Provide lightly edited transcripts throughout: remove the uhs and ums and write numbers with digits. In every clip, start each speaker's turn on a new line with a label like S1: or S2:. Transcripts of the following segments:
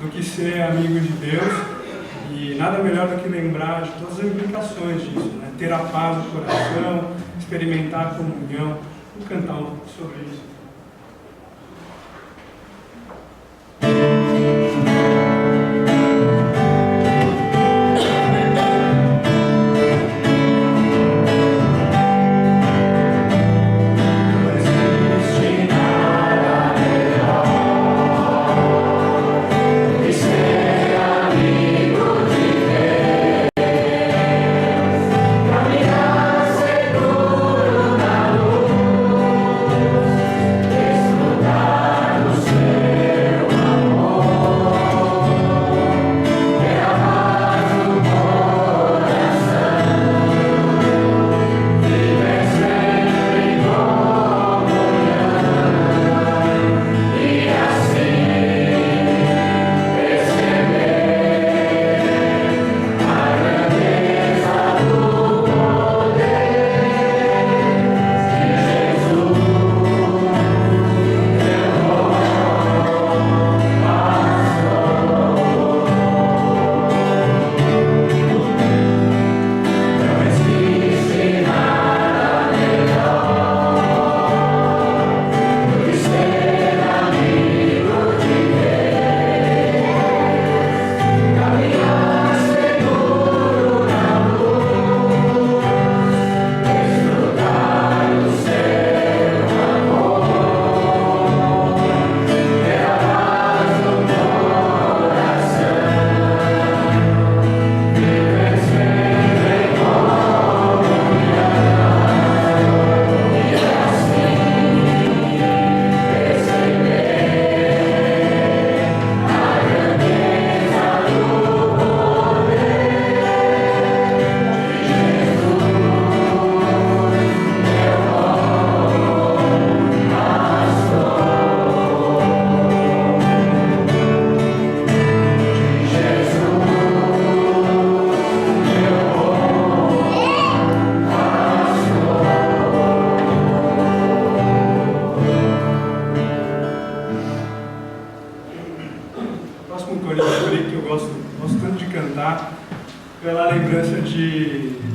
S1: do que ser amigo de Deus, e nada melhor do que lembrar de todas as implicações disso, né? Ter a paz no coração, experimentar a comunhão. Vou cantar um pouco sobre isso.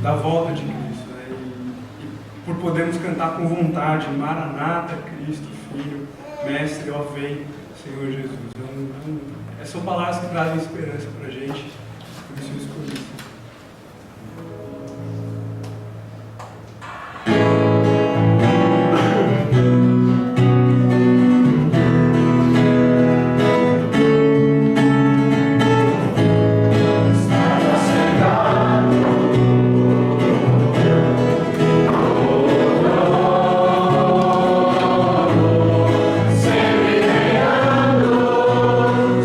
S1: Da volta de Cristo, né? E por podermos cantar com vontade, Maranata, Cristo, Filho, Mestre, ó vem, Senhor Jesus. São palavras que trazem esperança para a gente, por isso eu escolhi isso.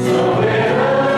S2: Soberano,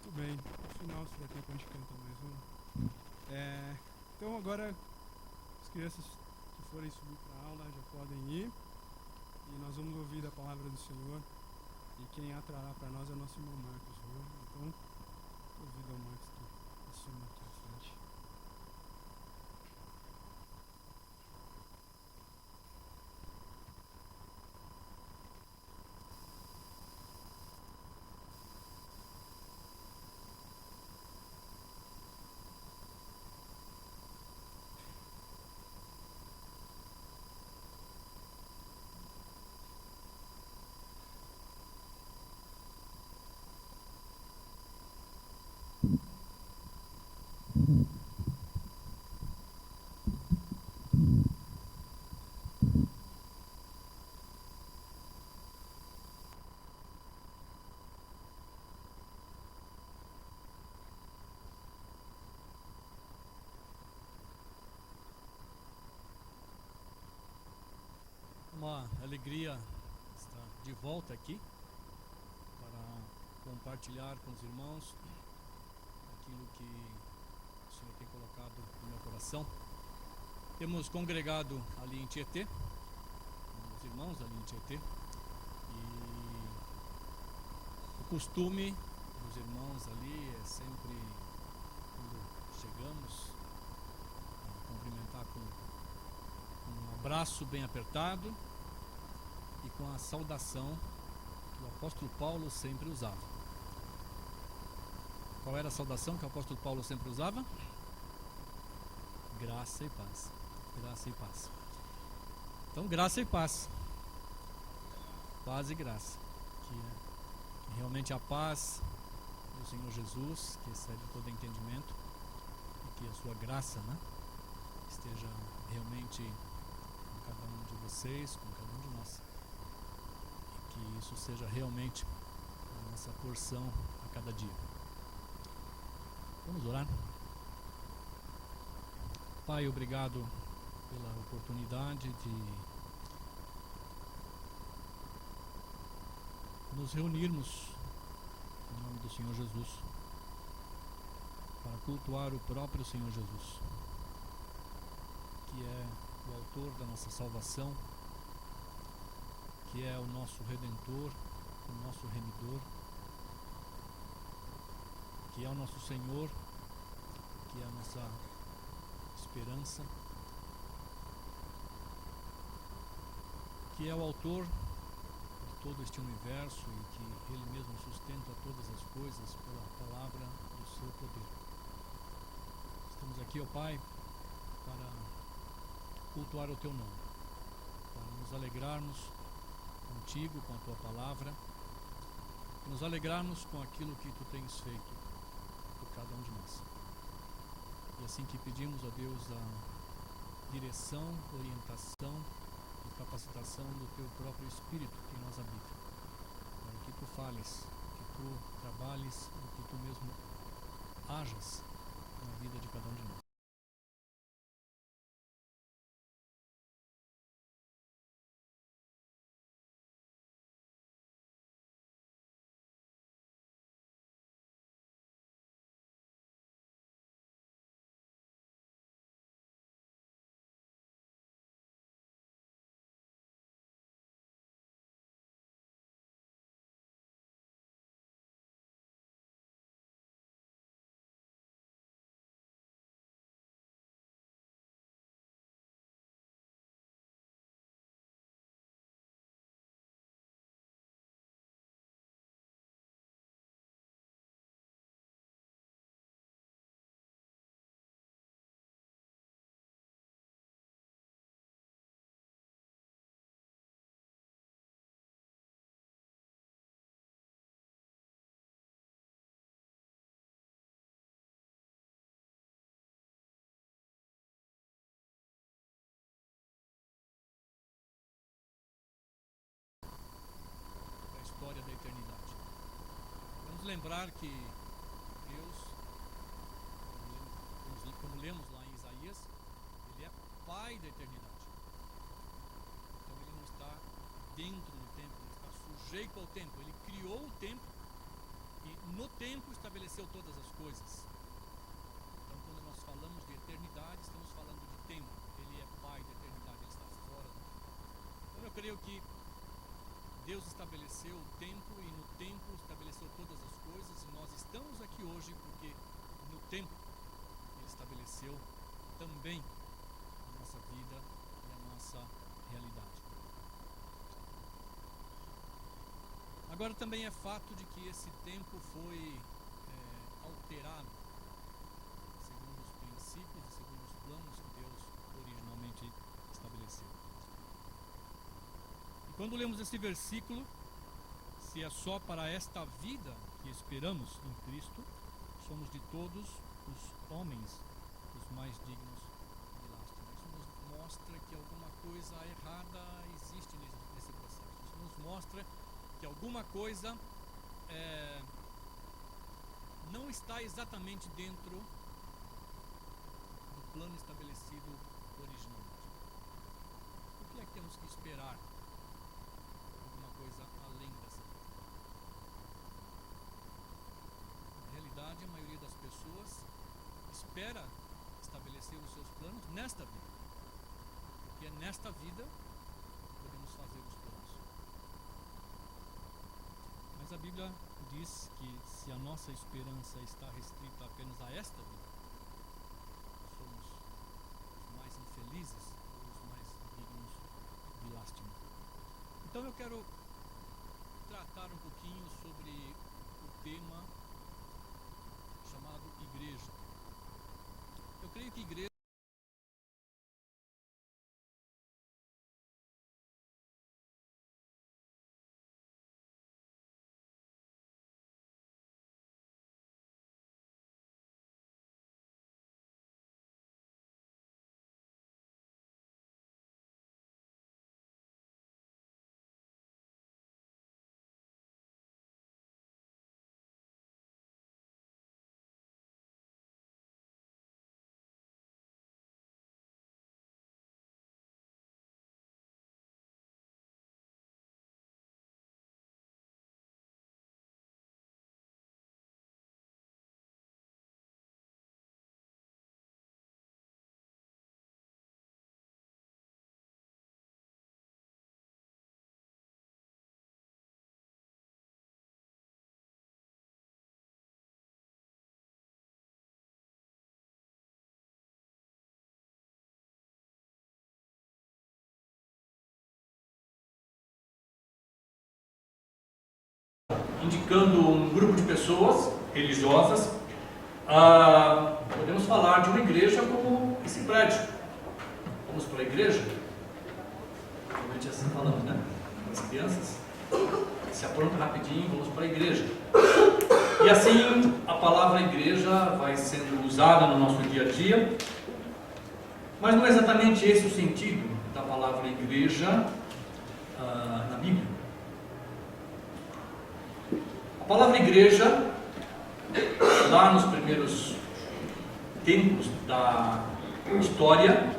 S1: Muito bem. No final, se der tempo, a gente canta mais um. Então agora, as crianças que forem subir para a aula já podem ir. E nós vamos ouvir a palavra do Senhor. E quem a trará para nós é o nosso irmão Marcos, viu? Então, convido ao Marcos que assuma aqui à frente.
S2: Uma alegria estar de volta aqui para compartilhar com os irmãos aquilo que o Senhor tem colocado no meu coração. Temos congregado ali em Tietê, os irmãos ali em Tietê, e o costume dos irmãos ali é sempre, quando chegamos, cumprimentar com um abraço bem apertado e com a saudação que o apóstolo Paulo sempre usava. Qual era a saudação que o apóstolo Paulo sempre usava? Graça e paz. Graça e paz. Então, graça e paz. Paz e graça. Que realmente a paz do Senhor Jesus, que excede todo entendimento, e que a sua graça, esteja realmente com cada um de vocês, com cada um de nós. E que isso seja realmente a nossa porção a cada dia. Vamos orar? Pai, obrigado pela oportunidade de nos reunirmos em nome do Senhor Jesus para cultuar o próprio Senhor Jesus, que é o autor da nossa salvação, que é o nosso Redentor, o nosso Remidor, que é o nosso Senhor, que é a nossa esperança, que é o autor de todo este universo e que Ele mesmo sustenta todas as coisas pela palavra do seu poder. Estamos aqui, ó Pai, para cultuar o Teu nome, para nos alegrarmos contigo, com a Tua palavra, nos alegrarmos com aquilo que Tu tens feito por cada um de nós. E assim que pedimos a Deus a direção, orientação e capacitação do Teu próprio Espírito que em nós habita, para que Tu fales, que Tu trabalhes e que Tu mesmo hajas na vida de cada um de nós. Da história da eternidade. Vamos lembrar que Deus, como lemos lá em Isaías, Ele é Pai da eternidade. Então Ele não está dentro do tempo, Ele está sujeito ao tempo. Ele criou o tempo e no tempo estabeleceu todas as coisas. Então, quando nós falamos de eternidade, estamos falando de tempo. Ele é Pai da eternidade, Ele está fora do tempo. Então, eu creio que Deus estabeleceu o tempo e no tempo estabeleceu todas as coisas, e nós estamos aqui hoje porque no tempo Ele estabeleceu também a nossa vida e a nossa realidade. Agora também é fato de que esse tempo foi alterado segundo os princípios e segundo os planos que Deus originalmente estabeleceu. E quando lemos esse versículo, se é só para esta vida que esperamos em Cristo, somos de todos os homens os mais dignos de lástima. Isso nos mostra que alguma coisa errada existe nesse processo. Isso nos mostra que alguma coisa não está exatamente dentro do plano estabelecido originalmente. Por que é que temos que esperar alguma coisa além dessa vida? Na realidade, a maioria das pessoas espera estabelecer os seus planos nesta vida, porque é nesta vida que podemos fazer os planos. Mas a Bíblia diz que se a nossa esperança está restrita apenas a esta vida, somos os mais infelizes, os mais dignos de lástima. Então eu quero tratar um pouquinho sobre o tema chamado igreja. Eu creio que igreja indicando um grupo de pessoas religiosas, podemos falar de uma igreja como esse prédio. Vamos para a igreja? Normalmente assim falamos, né? As crianças se aprontam rapidinho, vamos para a igreja. E assim a palavra igreja vai sendo usada no nosso dia a dia, mas não é exatamente esse o sentido da palavra igreja na Bíblia. A palavra igreja, lá nos primeiros tempos da história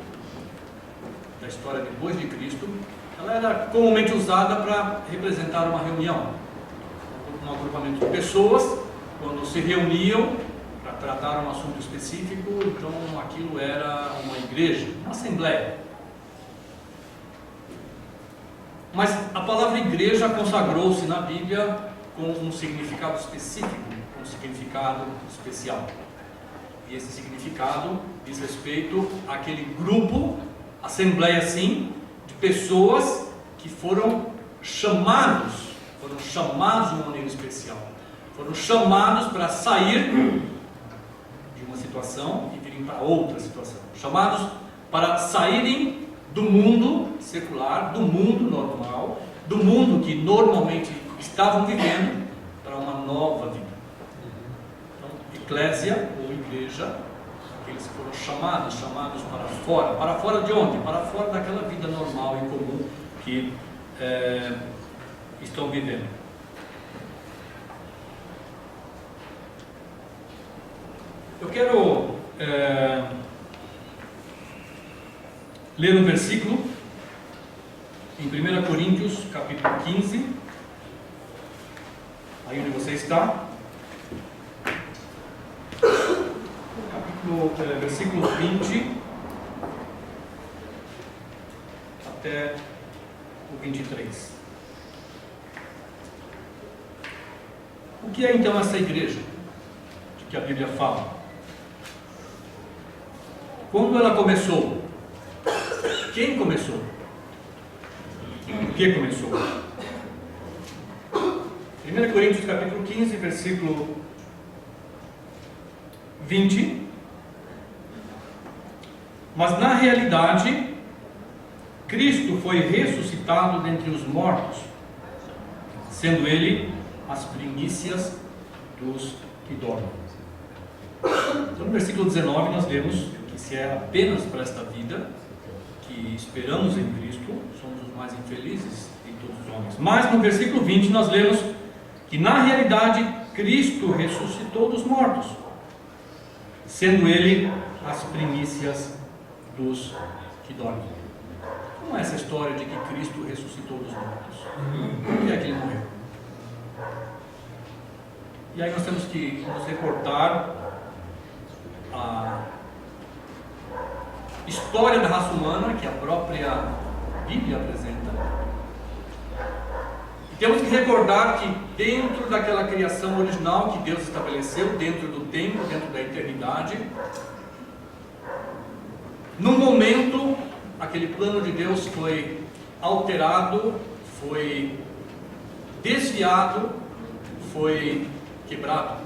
S2: depois de Cristo, ela era comumente usada para representar uma reunião, um agrupamento de pessoas, quando se reuniam para tratar um assunto específico, então aquilo era uma igreja, uma assembleia. Mas a palavra igreja consagrou-se na Bíblia com um significado específico, um significado especial. E esse significado diz respeito àquele grupo, assembleia sim, de pessoas que foram chamados de uma maneira especial. Foram chamados para sair de uma situação e virem para outra situação. Chamados para saírem do mundo secular, do mundo normal, do mundo que normalmente estavam vivendo, para uma nova vida. Então, eclésia ou igreja, aqueles que foram chamados para fora. Para fora de onde? Para fora daquela vida normal e comum que estão vivendo. Eu quero ler um versículo em 1 Coríntios, capítulo 15, aí onde você está.
S3: no versículo 20 até o 23. O que é então essa igreja de que a Bíblia fala? Quando ela começou? Quem começou? O que começou? 1 Coríntios capítulo 15, versículo 20. Mas na realidade, Cristo foi ressuscitado dentre os mortos, sendo Ele as primícias dos que dormem. Então, no versículo 19 nós lemos que se é apenas para esta vida que esperamos em Cristo, somos os mais infelizes de todos os homens. Mas no versículo 20 nós lemos que na realidade Cristo ressuscitou dos mortos, sendo Ele as primícias dos que dormem. Como é essa história de que Cristo ressuscitou dos mortos? Por que é que Ele morreu? E aí nós temos que nos reportar a história da raça humana que a própria Bíblia apresenta. E temos que recordar que dentro daquela criação original que Deus estabeleceu, dentro do tempo, dentro da eternidade, num momento, aquele plano de Deus foi alterado, foi desviado, foi quebrado.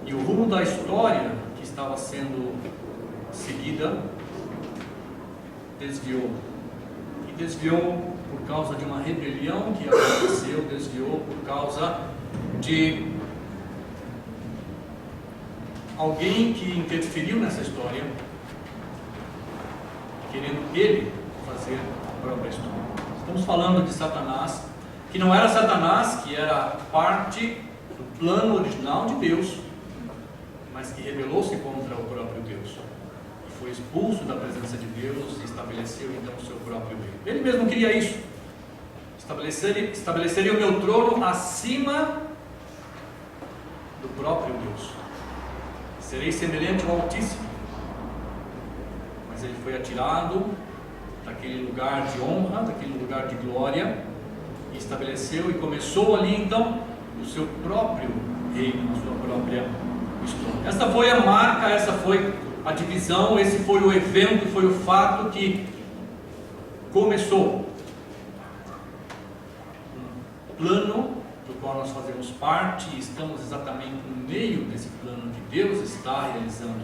S3: E o rumo da história que estava sendo seguida desviou. E desviou por causa de uma rebelião que aconteceu, desviou por causa de alguém que interferiu nessa história, querendo ele fazer a própria história. Estamos falando de Satanás, que não era Satanás, que era parte do plano original de Deus, mas que rebelou-se contra o próprio Deus, e foi expulso da presença de Deus e estabeleceu então o seu próprio reino. Ele mesmo queria isso, estabeleceria o meu trono acima do próprio Deus, serei semelhante ao Altíssimo. Mas ele foi atirado daquele lugar de honra, daquele lugar de glória, e estabeleceu e começou ali então o seu próprio reino, a sua própria história. Essa foi a marca, essa foi a divisão, esse foi o evento, foi o fato que começou um plano do qual nós fazemos parte e estamos exatamente no meio desse plano que Deus está realizando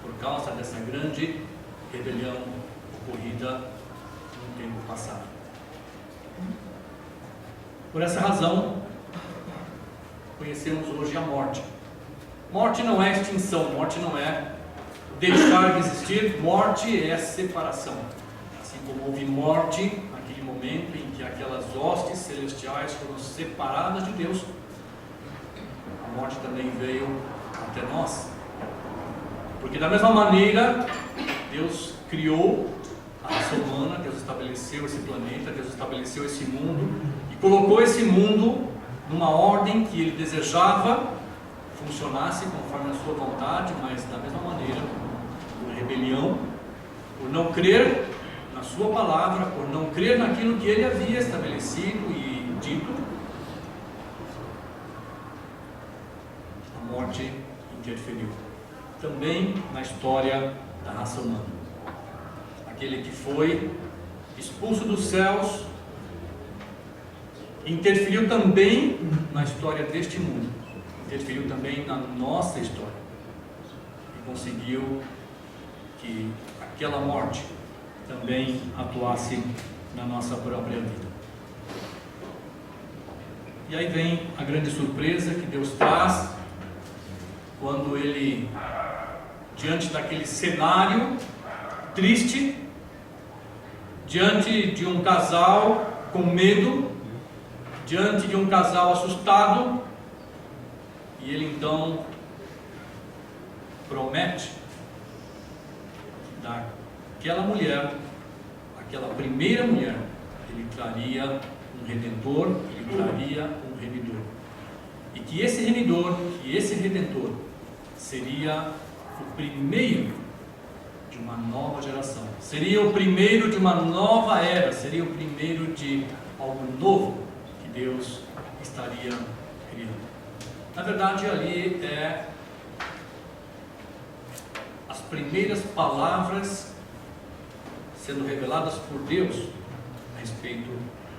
S3: por causa dessa grande rebelião ocorrida no tempo passado. Por essa razão, conhecemos hoje a morte. Morte não é extinção, morte não é deixar de existir, morte é separação. Assim como houve morte naquele momento em que aquelas hostes celestiais foram separadas de Deus, a morte também veio até nós. Porque da mesma maneira, Deus criou a raça humana, Deus estabeleceu esse planeta, Deus estabeleceu esse mundo e colocou esse mundo numa ordem que Ele desejava funcionasse conforme a sua vontade, mas da mesma maneira, por rebelião, por não crer na sua palavra, por não crer naquilo que Ele havia estabelecido e dito, a morte interferiu também na história da raça humana. Aquele que foi expulso dos céus interferiu também na história deste mundo, interferiu também na nossa história e conseguiu que aquela morte também atuasse na nossa própria vida. E aí vem a grande surpresa que Deus traz quando Ele, diante daquele cenário triste, diante de um casal com medo, diante de um casal assustado, e Ele então promete que daquela mulher, aquela primeira mulher, Ele traria um Redentor, Ele traria um Remidor. E que esse Remidor, que esse Redentor, seria o primeiro de uma nova geração, seria o primeiro de uma nova era, seria o primeiro de algo novo que Deus estaria criando. Na verdade, ali é as primeiras palavras sendo reveladas por Deus a respeito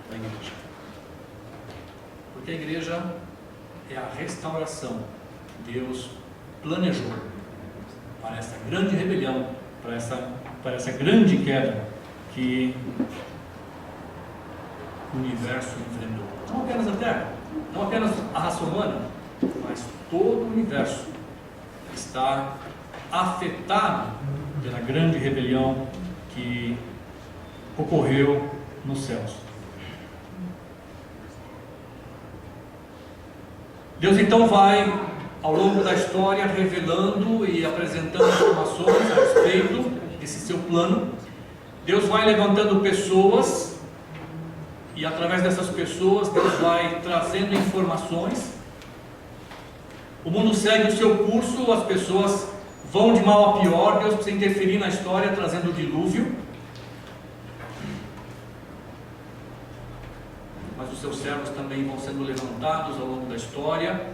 S3: da igreja. Porque a igreja é a restauração que Deus planejou para essa grande rebelião, para essa grande queda que o universo enfrentou. Não apenas a Terra, não apenas a raça humana, mas todo o universo está afetado pela grande rebelião que ocorreu nos céus. Deus então vai, ao longo da história, revelando e apresentando informações a respeito desse seu plano. Deus vai levantando pessoas e através dessas pessoas Deus vai trazendo informações. O mundo segue o seu curso, as pessoas vão de mal a pior. Deus precisa interferir na história, trazendo o dilúvio. Mas os seus servos também vão sendo levantados ao longo da história,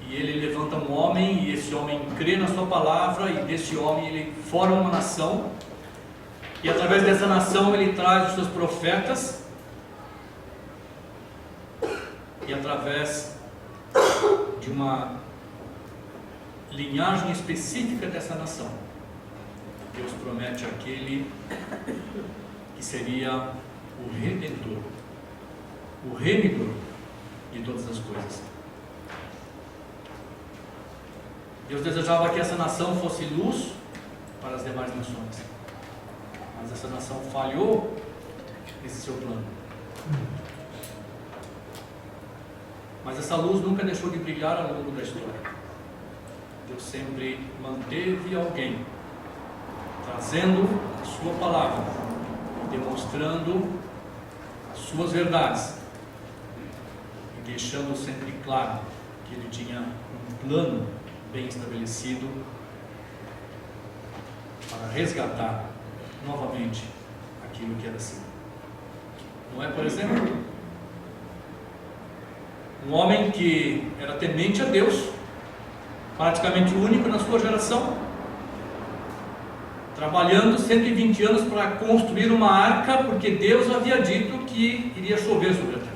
S3: e ele levanta um homem, e esse homem crê na sua palavra, e desse homem ele forma uma nação, e através dessa nação ele traz os seus profetas, e através de uma linhagem específica dessa nação, Deus promete aquele que seria o Redentor, o remidor de todas as coisas. Deus desejava que essa nação fosse luz para as demais nações, mas essa nação falhou nesse seu plano. Mas essa luz nunca deixou de brilhar ao longo da história. Deus sempre manteve alguém trazendo a sua palavra, demonstrando as suas verdades, deixando sempre claro que ele tinha um plano bem estabelecido para resgatar novamente aquilo que era seu. Não é, por exemplo, um homem que era temente a Deus, praticamente único na sua geração, trabalhando 120 anos para construir uma arca, porque Deus havia dito que iria chover sobre a terra.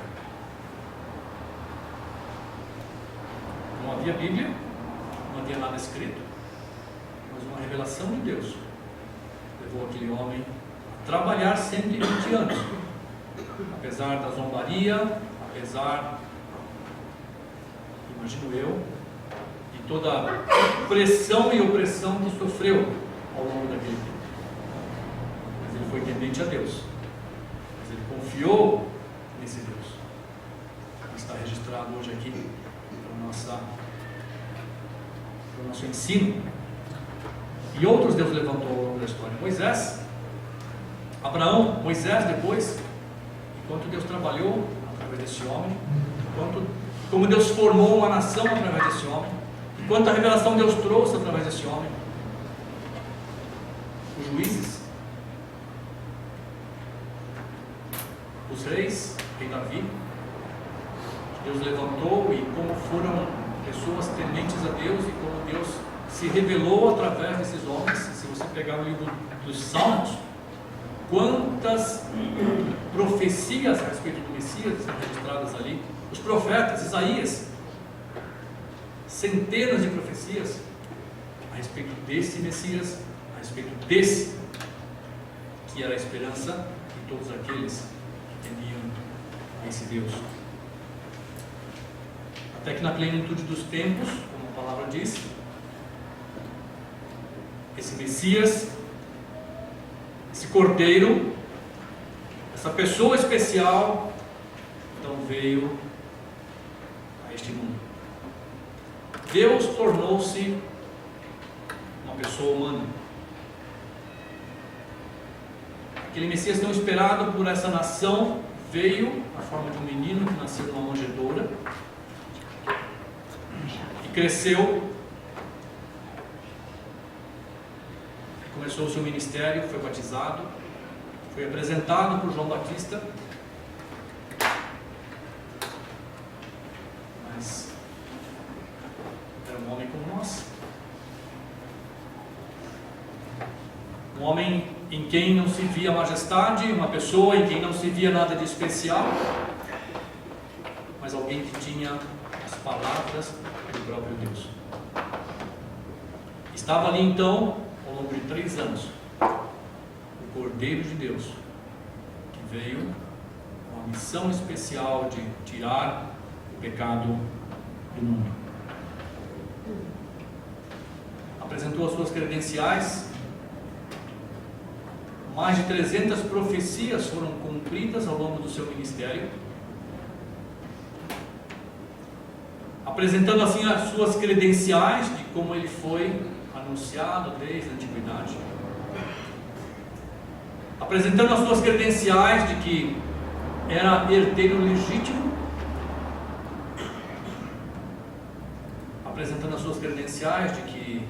S3: Não havia Bíblia, não havia nada escrito, mas uma revelação de Deus levou aquele homem a trabalhar 120 anos, apesar da zombaria, apesar, imagino eu, de toda a pressão e opressão que sofreu ao longo daquele tempo. Mas ele foi temente a Deus, mas ele confiou nesse Deus, que está registrado hoje aqui para o nosso ensino. E outros Deus levantou ao longo da história. Moisés, Abraão, Moisés depois, enquanto Deus trabalhou através desse homem, como Deus formou uma nação através desse homem, enquanto a revelação Deus trouxe através desse homem. Os juízes, os reis, rei Davi, que Deus levantou, e como foram pessoas tementes a Deus, e como Deus se revelou através desses homens. Se você pegar o livro dos Salmos, quantas profecias a respeito do Messias estão registradas ali. Os profetas, Isaías, centenas de profecias a respeito desse Messias, a respeito desse que era a esperança de todos aqueles que temiam esse Deus. Até que na plenitude dos tempos, como a palavra diz, esse Messias, esse Cordeiro, essa pessoa especial, então veio a este mundo. Deus tornou-se uma pessoa humana. Aquele Messias tão esperado por essa nação veio na forma de um menino que nasceu numa manjedoura e cresceu começou o seu ministério, foi batizado, foi apresentado por João Batista, mas era um homem como nós, um homem em quem não se via majestade, uma pessoa em quem não se via nada de especial, mas alguém que tinha as palavras do próprio Deus. Estava ali então, ao longo de 3 anos, o Cordeiro de Deus, que veio com a missão especial de tirar o pecado do mundo. Apresentou as suas credenciais, mais de 300 profecias foram cumpridas ao longo do seu ministério, apresentando assim as suas credenciais de como ele foi anunciado desde a antiguidade, apresentando as suas credenciais de que era herdeiro legítimo, apresentando as suas credenciais de que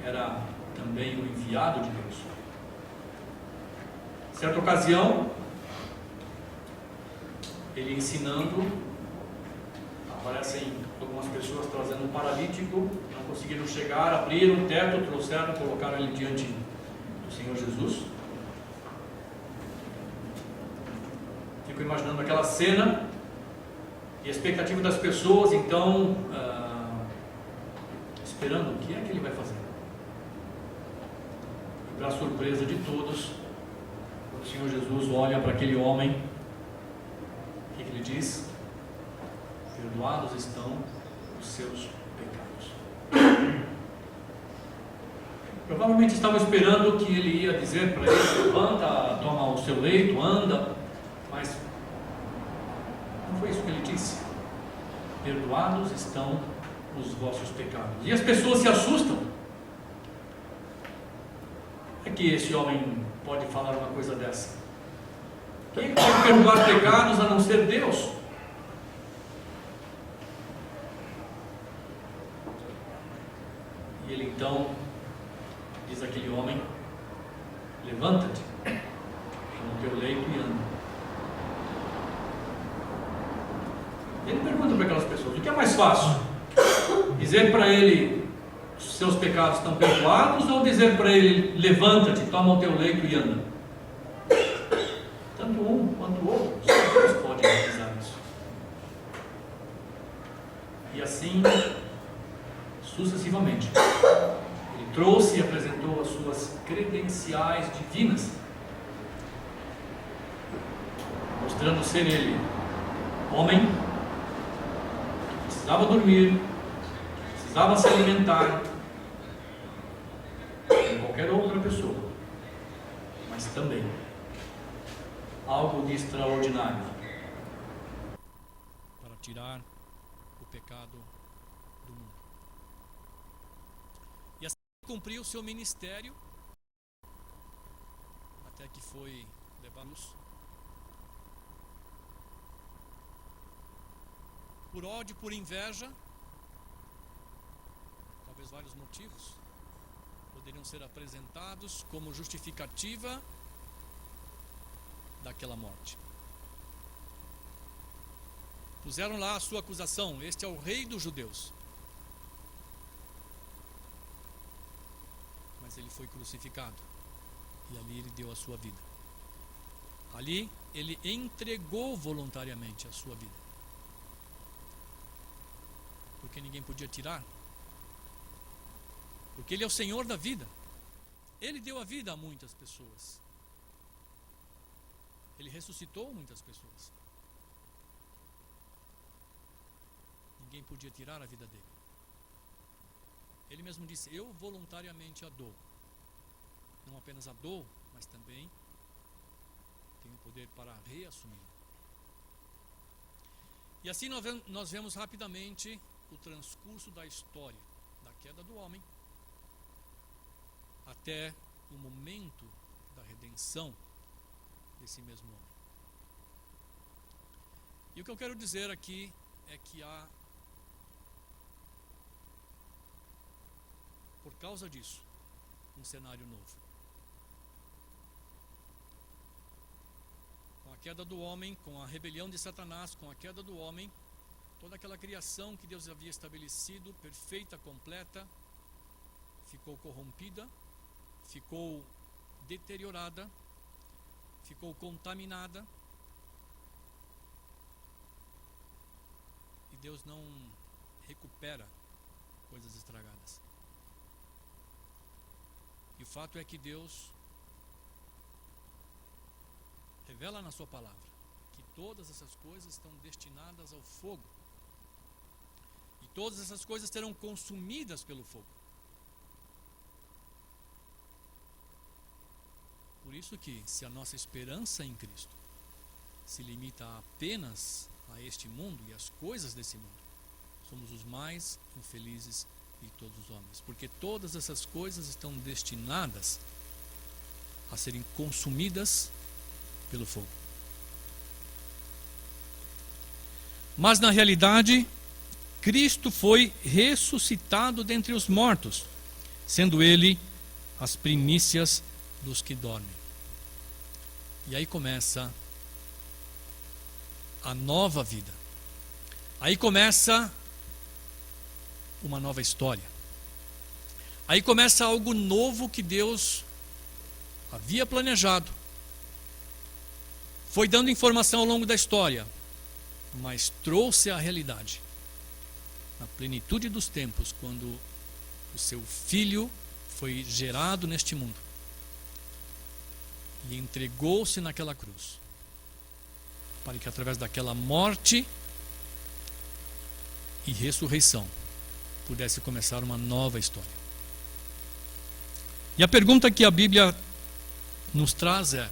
S3: era também o enviado de Deus. Certa ocasião, ele ensinando, aparecem algumas pessoas trazendo um paralítico, não conseguiram chegar, abriram o teto, trouxeram, colocaram ele diante do Senhor Jesus. Fico imaginando aquela cena e a expectativa das pessoas, então, esperando o que é que ele vai fazer. E para a surpresa de todos, o Senhor Jesus olha para aquele homem, o que ele diz? Perdoados estão os seus pecados. Provavelmente estava esperando que ele ia dizer para ele: levanta, toma o seu leito, anda, mas não foi isso que ele disse. Perdoados estão os vossos pecados. E as pessoas se assustam. É que esse homem pode falar uma coisa dessa? Quem pode perdoar pecados a não ser Deus? E ele então diz àquele homem: levanta-te, toma o teu leito e anda. Ele pergunta para aquelas pessoas: o que é mais fácil? Dizer para ele: seus pecados estão perdoados, ou dizer para ele: levanta-te, toma o teu leito e anda? Tanto um quanto o outro, só Deus pode realizar isso. E assim sucessivamente, ele trouxe e apresentou as suas credenciais divinas, mostrando ser ele homem, que precisava dormir, precisava se alimentar, como qualquer outra pessoa, mas também algo de extraordinário para tirar o pecado do mundo. E assim cumpriu o seu ministério, até que foi levado por ódio, por inveja, talvez vários motivos poderiam ser apresentados como justificativa daquela morte. Puseram lá a sua acusação: este é o rei dos judeus. Mas ele foi crucificado, e ali ele deu a sua vida. Ali ele entregou voluntariamente a sua vida, porque ninguém podia tirar, porque ele é o Senhor da vida. Ele deu a vida a muitas pessoas, ele ressuscitou muitas pessoas. Ninguém podia tirar a vida dele. Ele mesmo disse: eu voluntariamente a dou. Não apenas a dou, mas também tenho poder para reassumi-la. E assim nós vemos rapidamente o transcurso da história, da queda do homem até o momento da redenção desse mesmo homem. E o que eu quero dizer aqui é que há, por causa disso, um cenário novo.
S2: queda do homem, com a rebelião de Satanás, com a queda do homem, toda aquela criação que Deus havia estabelecido, perfeita, completa, ficou corrompida, ficou deteriorada, ficou contaminada. E Deus não recupera coisas estragadas. E o fato é que Deus revela na sua palavra que todas essas coisas estão destinadas ao fogo. E todas essas coisas serão consumidas pelo fogo. Por isso que, se a nossa esperança em Cristo se limita apenas a este mundo e às coisas desse mundo, somos os mais infelizes de todos os homens. Porque todas essas coisas estão destinadas a serem consumidas pelo fogo. Mas na realidade, Cristo foi ressuscitado dentre os mortos, sendo Ele as primícias dos que dormem. E aí começa a nova vida. Aí começa uma nova história. Aí começa algo novo que Deus havia planejado. Foi dando informação ao longo da história, mas trouxe a realidade. Na plenitude dos tempos, quando o seu filho foi gerado neste mundo e entregou-se naquela cruz, para que através daquela morte e ressurreição pudesse começar uma nova história. E a pergunta que a Bíblia nos traz é: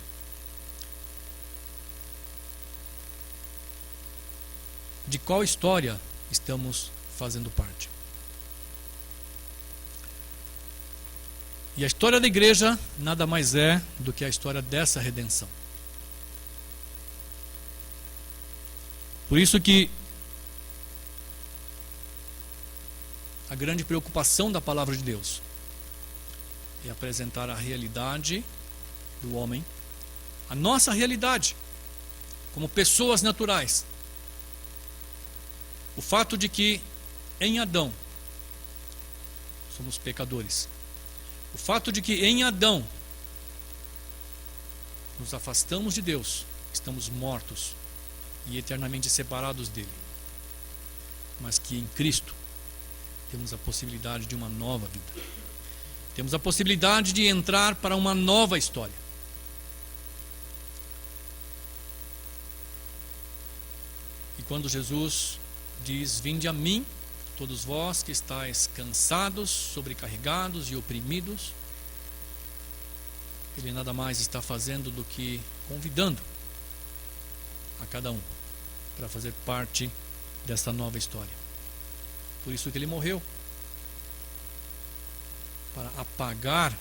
S2: de qual história estamos fazendo parte? E a história da igreja nada mais é do que a história dessa redenção. Por isso que a grande preocupação da palavra de Deus é apresentar a realidade do homem, a nossa realidade, como pessoas naturais. O fato de que em Adão somos pecadores. O fato de que em Adão nos afastamos de Deus, estamos mortos e eternamente separados dele. Mas que em Cristo temos a possibilidade de uma nova vida. Temos a possibilidade de entrar para uma nova história. E quando Jesus diz: vinde a mim, todos vós que estáis cansados, sobrecarregados e oprimidos, Ele nada mais está fazendo do que convidando a cada um para fazer parte dessa nova história. Por isso que Ele morreu, para apagar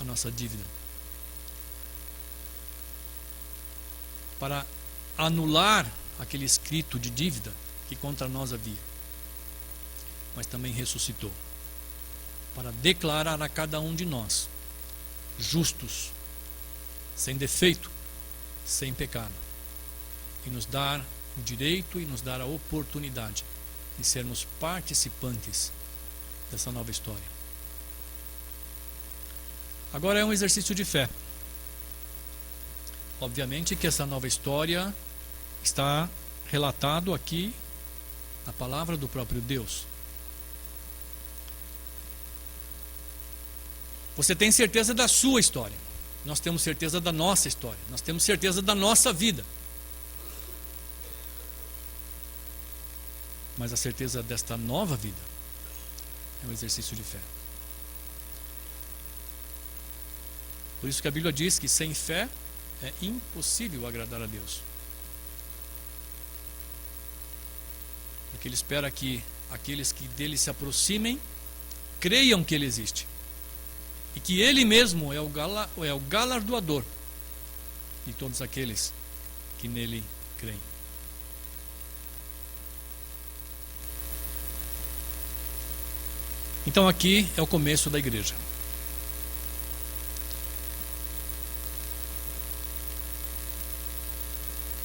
S2: a nossa dívida, para anular aquele escrito de dívida que contra nós havia, mas também ressuscitou para declarar a cada um de nós justos, sem defeito, sem pecado, e nos dar o direito e nos dar a oportunidade de sermos participantes dessa nova história. Agora é um exercício de fé. Obviamente que essa nova história está relatado aqui na palavra do próprio Deus. Você tem certeza da sua história. Nós temos certeza da nossa história. Nós temos certeza da nossa vida. Mas a certeza desta nova vida é um exercício de fé. Por isso que a Bíblia diz que sem fé é impossível agradar a Deus. Porque Ele espera que aqueles que dele se aproximem creiam que Ele existe. E que Ele mesmo é o galardoador de todos aqueles que nele creem. Então aqui é o começo da igreja.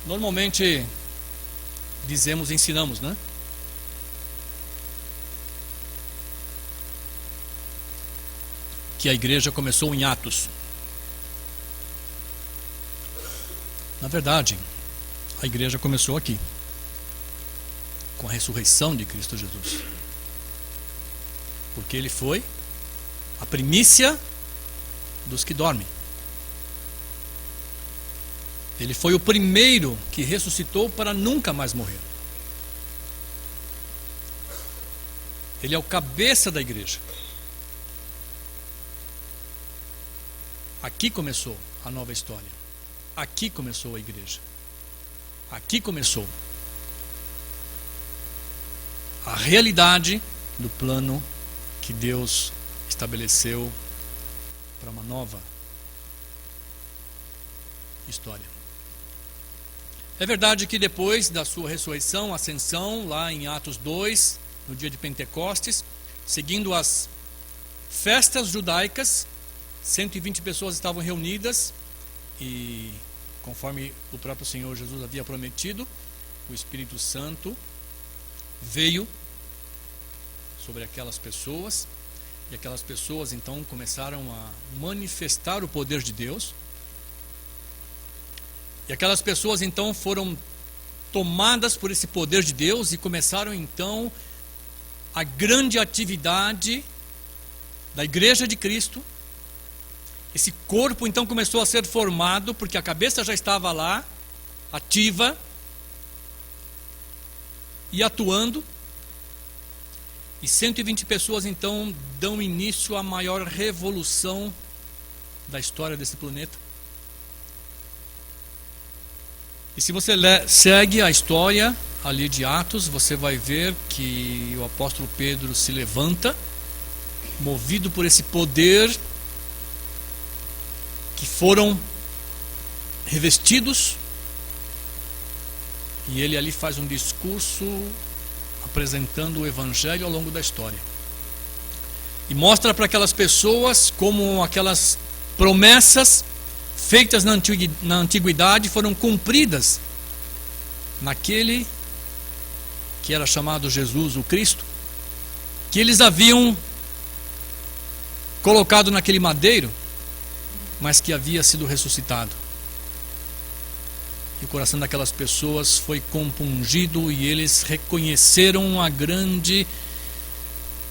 S2: Normalmente ensinamos, né? Que a igreja começou em Atos. Na verdade, a igreja começou aqui, com a ressurreição de Cristo Jesus. Porque ele foi a primícia dos que dormem. Ele foi o primeiro que ressuscitou para nunca mais morrer. Ele é o cabeça da igreja. Aqui começou a nova história. Aqui começou a igreja. Aqui começou a realidade do plano que Deus estabeleceu para uma nova história. É verdade que depois da sua ressurreição, ascensão, lá em Atos 2, no dia de Pentecostes, seguindo as festas judaicas, 120 pessoas estavam reunidas e, conforme o próprio Senhor Jesus havia prometido, o Espírito Santo veio sobre aquelas pessoas e aquelas pessoas então começaram a manifestar o poder de Deus. E aquelas pessoas então foram tomadas por esse poder de Deus e começaram então a grande atividade da Igreja de Cristo. Esse corpo então começou a ser formado, porque a cabeça já estava lá, ativa e atuando. E 120 pessoas então dão início à maior revolução da história desse planeta. E se você segue a história ali de Atos, você vai ver que o apóstolo Pedro se levanta, movido por esse poder, que foram revestidos, e ele ali faz um discurso apresentando o evangelho ao longo da história. E mostra para aquelas pessoas como aquelas promessas feitas na antiguidade foram cumpridas naquele que era chamado Jesus, o Cristo, que eles haviam colocado naquele madeiro, mas que havia sido ressuscitado. E o coração daquelas pessoas foi compungido e eles reconheceram a grande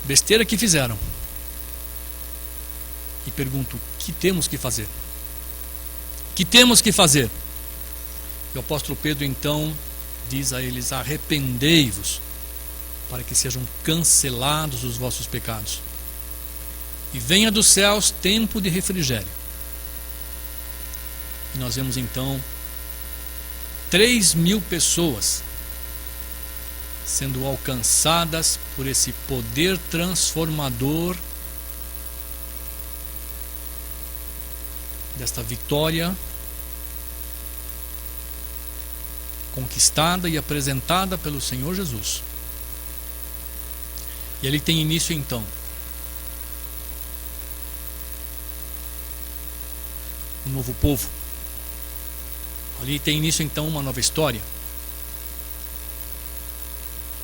S2: besteira que fizeram. E pergunto: o que temos que fazer? O que temos que fazer? E o apóstolo Pedro então diz a eles: arrependei-vos, para que sejam cancelados os vossos pecados, e venha dos céus tempo de refrigério. E nós vemos então 3.000 pessoas sendo alcançadas por esse poder transformador desta vitória conquistada e apresentada pelo Senhor Jesus. E ali tem início então um novo povo. Ali tem início então uma nova história.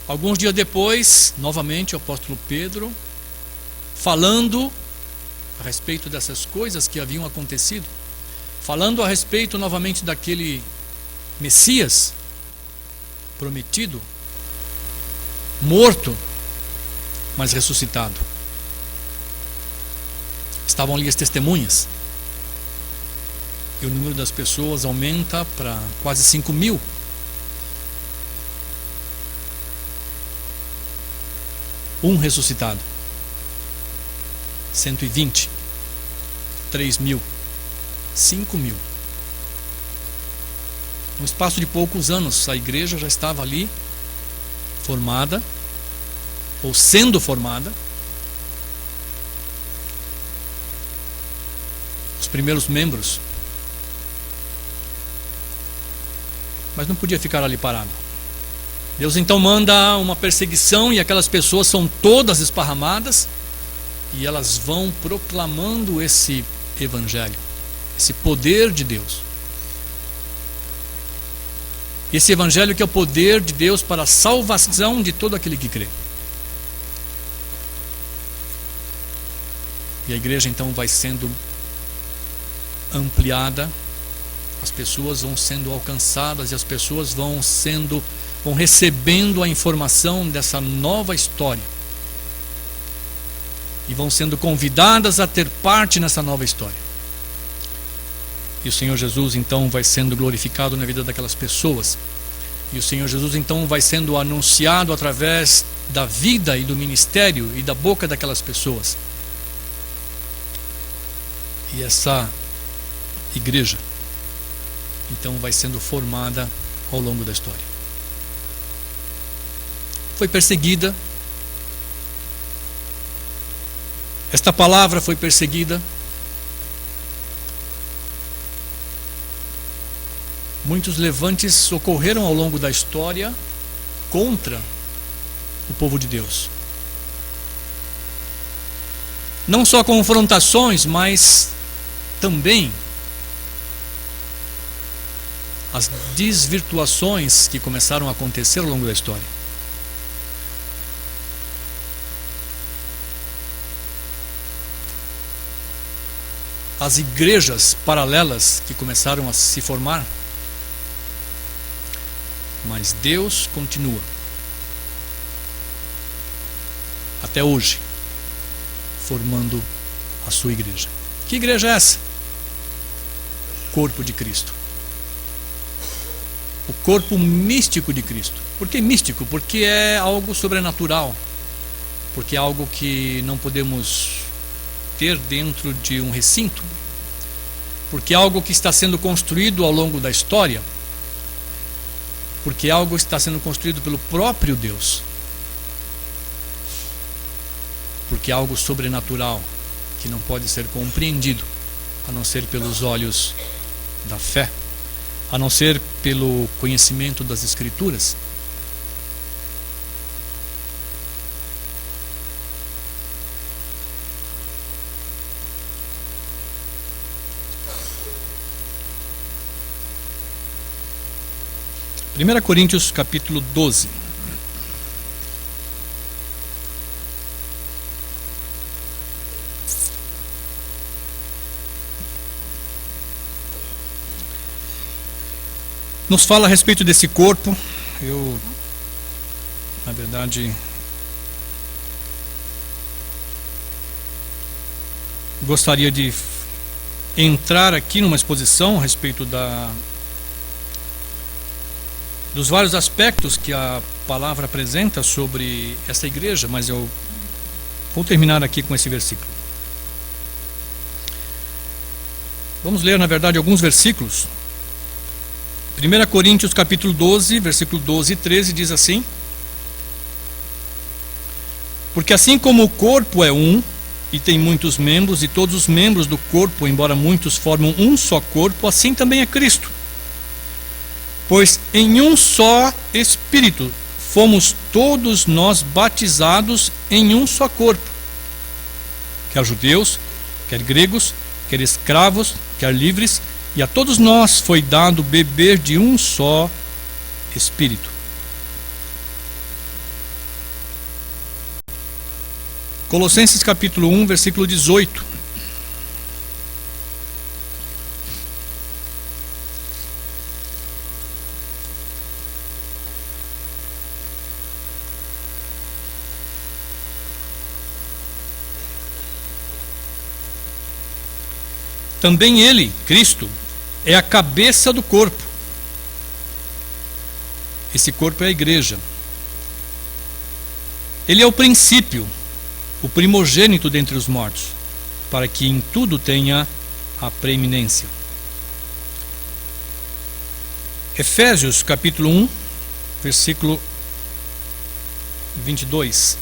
S2: Alguns dias depois, novamente o apóstolo Pedro, falando a respeito dessas coisas que haviam acontecido, falando a respeito novamente daquele Messias prometido, morto, mas ressuscitado. Estavam ali as testemunhas. E o número das pessoas aumenta para quase 5.000. Um ressuscitado. 120. 3.000. 5.000. No espaço de poucos anos, a igreja já estava ali, formada, ou sendo formada. Os primeiros membros. Mas não podia ficar ali parado. Deus então manda uma perseguição e aquelas pessoas são todas esparramadas e elas vão proclamando esse evangelho, esse poder de Deus. Esse evangelho que é o poder de Deus para a salvação de todo aquele que crê. E a igreja então vai sendo ampliada, as pessoas vão sendo alcançadas e as pessoas vão recebendo a informação dessa nova história e vão sendo convidadas a ter parte nessa nova história. E o Senhor Jesus então vai sendo glorificado na vida daquelas pessoas, e o Senhor Jesus então vai sendo anunciado através da vida e do ministério e da boca daquelas pessoas. E essa igreja então vai sendo formada ao longo da história. Foi perseguida. Esta palavra foi perseguida. Muitos levantes ocorreram ao longo da história contra o povo de Deus. Não só confrontações, mas também as desvirtuações que começaram a acontecer ao longo da história. As igrejas paralelas que começaram a se formar. Mas Deus continua até hoje formando a sua igreja. Que igreja é essa? Corpo de Cristo. O corpo místico de Cristo. Por que místico? Porque é algo sobrenatural. Porque é algo que não podemos ter dentro de um recinto. Porque é algo que está sendo construído ao longo da história. Porque algo está sendo construído pelo próprio Deus. Porque é algo sobrenatural que não pode ser compreendido a não ser pelos olhos da fé, a não ser pelo conhecimento das Escrituras. Primeira Coríntios capítulo 12. Nos fala a respeito desse corpo. Eu, na verdade, gostaria de entrar aqui numa exposição a respeito dos vários aspectos que a palavra apresenta sobre essa igreja, mas eu vou terminar aqui com esse versículo. Vamos ler, na verdade, alguns versículos. 1 Coríntios capítulo 12, versículo 12 e 13 diz assim: porque assim como o corpo é um e tem muitos membros, e todos os membros do corpo, embora muitos, formam um só corpo, assim também é Cristo. Pois em um só Espírito fomos todos nós batizados em um só corpo, quer judeus, quer gregos, quer escravos, quer livres, e a todos nós foi dado beber de um só Espírito. Colossenses capítulo 1, versículo 18. Também ele, Cristo, é a cabeça do corpo. Esse corpo é a igreja. Ele é o princípio, o primogênito dentre os mortos, para que em tudo tenha a preeminência. Efésios capítulo 1, versículo 22.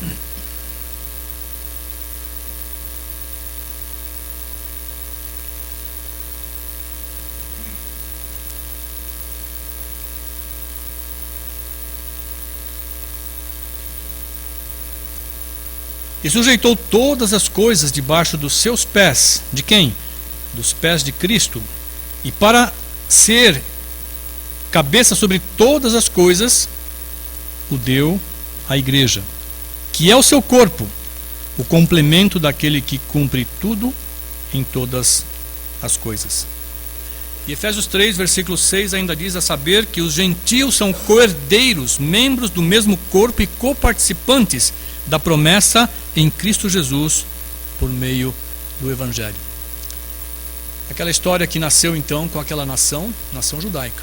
S2: E sujeitou todas as coisas debaixo dos seus pés. De quem? Dos pés de Cristo. E para ser cabeça sobre todas as coisas, o deu à igreja, que é o seu corpo, o complemento daquele que cumpre tudo em todas as coisas. E Efésios 3, versículo 6 ainda diz: a saber que os gentios são co-herdeiros, membros do mesmo corpo e coparticipantes da promessa em Cristo Jesus, por meio do Evangelho. Aquela história que nasceu então com aquela nação judaica,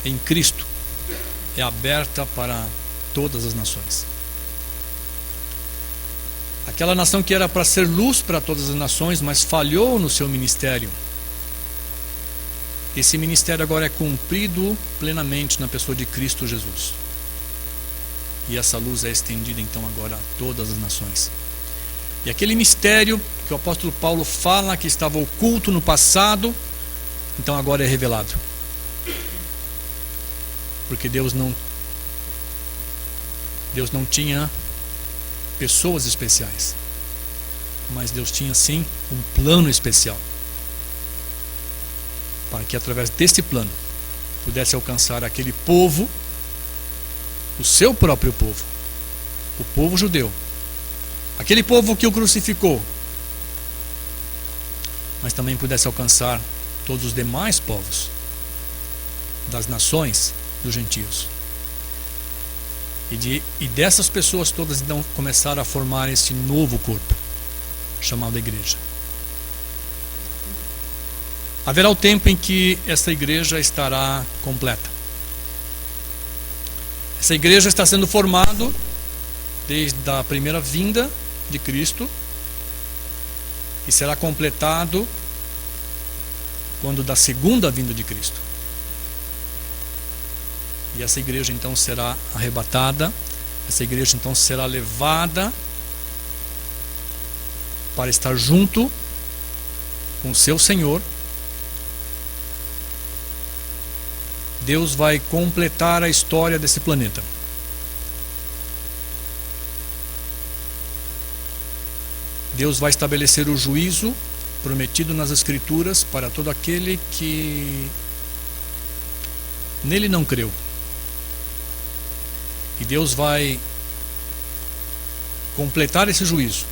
S2: em Cristo é aberta para todas as nações. Aquela nação que era para ser luz para todas as nações, mas falhou no seu ministério. Esse ministério agora é cumprido plenamente na pessoa de Cristo Jesus. E essa luz é estendida então agora a todas as nações. E aquele mistério que o apóstolo Paulo fala que estava oculto no passado, então agora é revelado. Porque Deus não tinha pessoas especiais, mas Deus tinha sim um plano especial, para que através desse plano pudesse alcançar aquele povo, o seu próprio povo, o povo judeu, aquele povo que o crucificou, mas também pudesse alcançar todos os demais povos das nações dos gentios. E dessas pessoas todas então começaram a formar este novo corpo, chamado igreja. Haverá o tempo em que essa igreja estará completa. Essa igreja está sendo formada desde a primeira vinda de Cristo e será completado quando da segunda vinda de Cristo. E essa igreja então será arrebatada, essa igreja então será levada para estar junto com o seu Senhor. Deus vai completar a história desse planeta. Deus vai estabelecer o juízo prometido nas Escrituras para todo aquele que nele não creu. E Deus vai completar esse juízo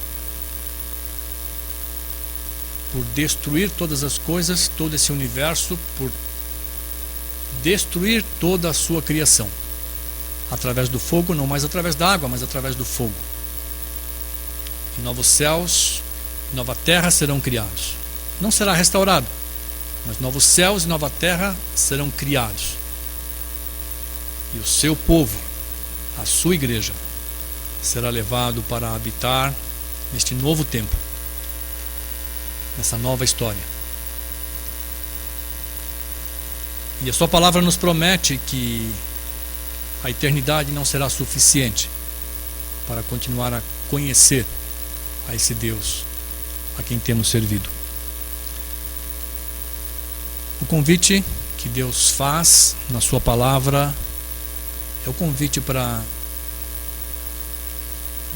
S2: por destruir todas as coisas, todo esse universo, por destruir toda a sua criação através do fogo, não mais através da água, mas através do fogo. E novos céus, nova terra serão criados. Não será restaurado, mas novos céus e nova terra serão criados. E o seu povo, a sua igreja, será levado para habitar neste novo tempo, nessa nova história. E a sua palavra nos promete que a eternidade não será suficiente para continuar a conhecer a esse Deus a quem temos servido. O convite que Deus faz na sua palavra é o convite para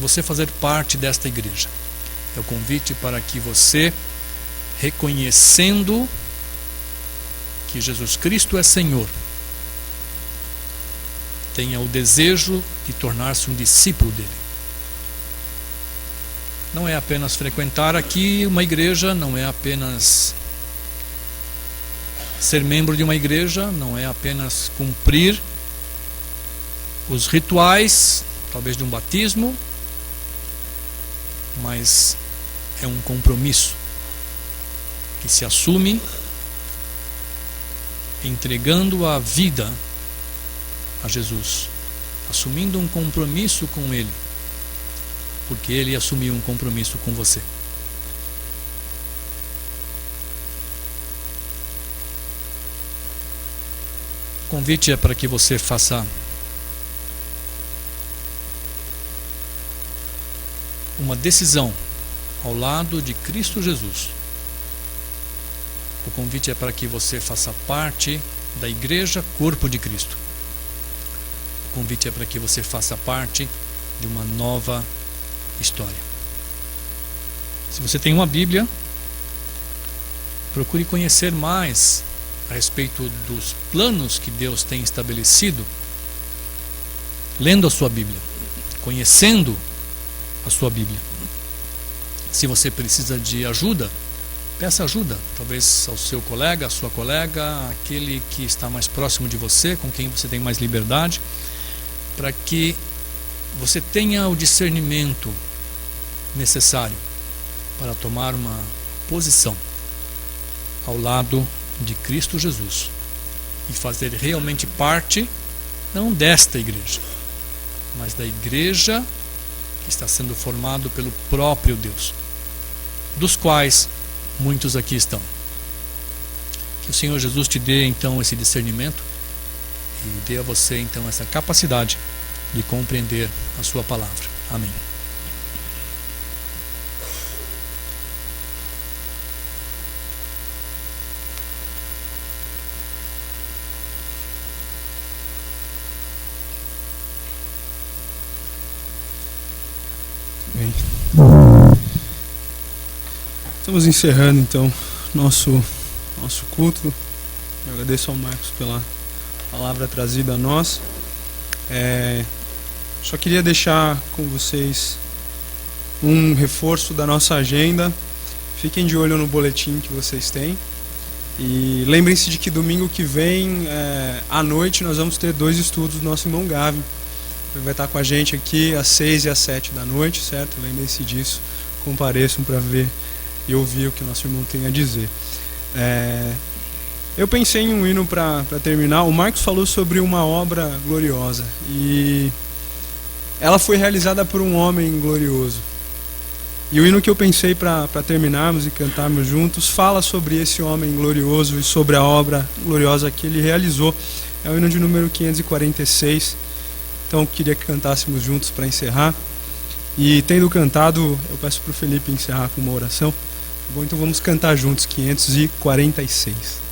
S2: você fazer parte desta igreja. É o convite para que você, reconhecendo que Jesus Cristo é Senhor, tenha o desejo de tornar-se um discípulo dele. Não é apenas frequentar aqui uma igreja, não é apenas ser membro de uma igreja, não é apenas cumprir os rituais, talvez de um batismo, mas é um compromisso que se assume entregando a vida a Jesus, assumindo um compromisso com Ele, porque Ele assumiu um compromisso com você. O convite é para que você faça uma decisão ao lado de Cristo Jesus. O convite é para que você faça parte da igreja, corpo de Cristo. O convite é para que você faça parte de uma nova história. Se você tem uma Bíblia, procure conhecer mais a respeito dos planos que Deus tem estabelecido, lendo a sua Bíblia, conhecendo a sua Bíblia. Se você precisa de ajuda, peça ajuda, talvez ao seu colega, à sua colega, aquele que está mais próximo de você, com quem você tem mais liberdade, para que você tenha o discernimento necessário para tomar uma posição ao lado de Cristo Jesus e fazer realmente parte, não desta igreja, mas da igreja que está sendo formado pelo próprio Deus, dos quais muitos aqui estão. Que o Senhor Jesus te dê então esse discernimento e dê a você então essa capacidade de compreender a sua palavra. Amém.
S1: Bem, estamos encerrando então nosso culto. Eu agradeço ao Marcos pela palavra trazida a nós. Só queria deixar com vocês um reforço da nossa agenda. Fiquem de olho no boletim que vocês têm. E lembrem-se de que domingo que vem, à noite, nós vamos ter 2 estudos do nosso irmão Gavin. Ele vai estar com a gente aqui às 6 e às 7 da noite, certo? Lembrem-se disso. Compareçam para ver e ouvir o que nosso irmão tem a dizer. Eu pensei em um hino para terminar. O Marcos falou sobre uma obra gloriosa. E ela foi realizada por um homem glorioso. E o hino que eu pensei para terminarmos e cantarmos juntos fala sobre esse homem glorioso e sobre a obra gloriosa que ele realizou. É o hino de número 546. Então eu queria que cantássemos juntos para encerrar. E tendo cantado, eu peço para o Felipe encerrar com uma oração. Bom, então vamos cantar juntos 546.